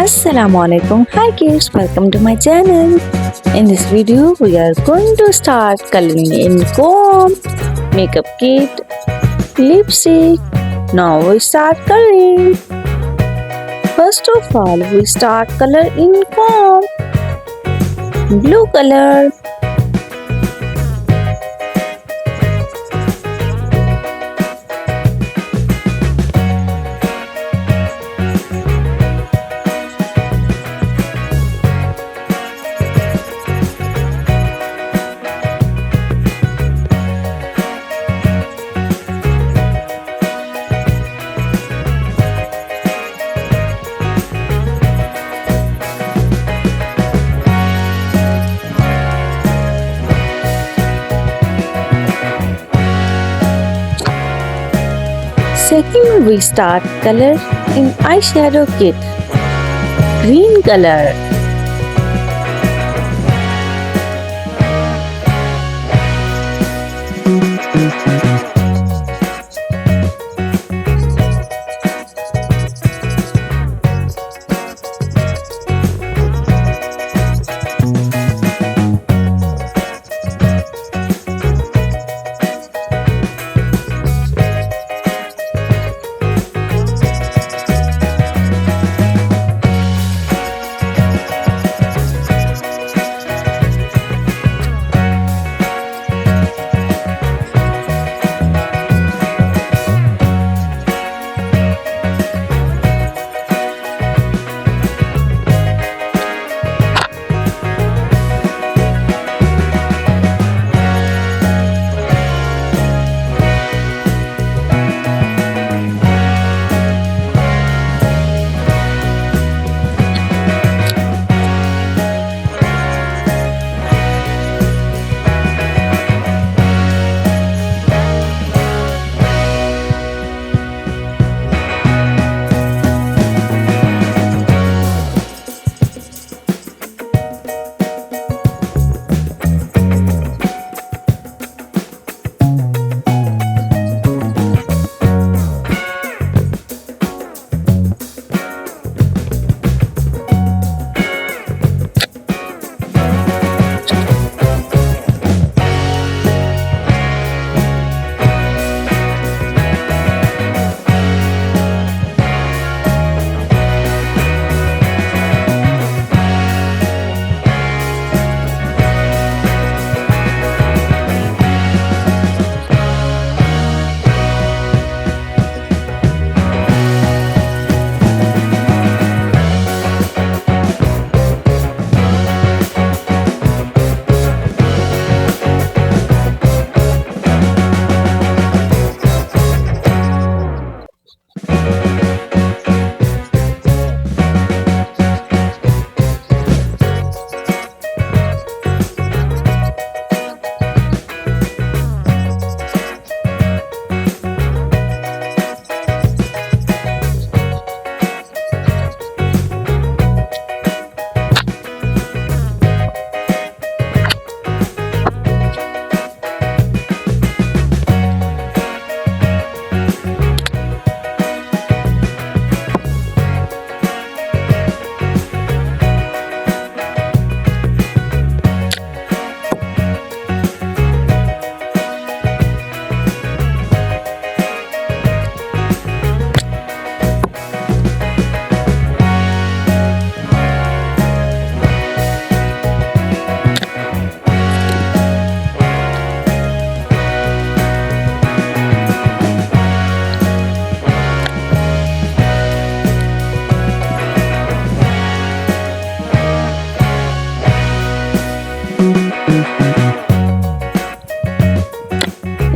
Assalamualaikum. Hi kids, welcome to my channel. In this video, we are going to start coloring in comb, makeup kit, lipstick. Now we start coloring. First of all, we start color in comb. Blue color, second we start color in eyeshadow kit. Green color,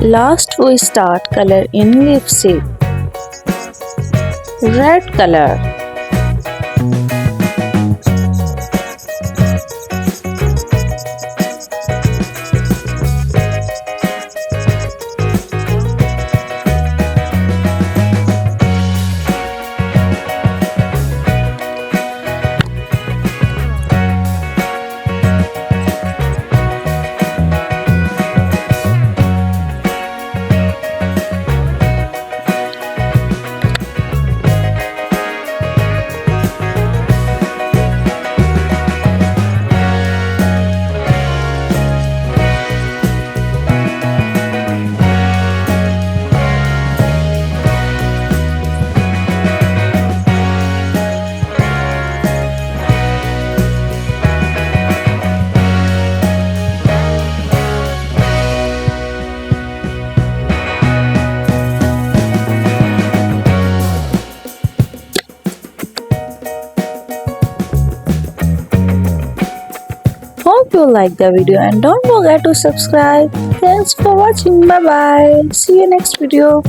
last we start color in lipstick. Red color, you like the video and don't forget to subscribe. Thanks for watching. Bye bye. See you next video.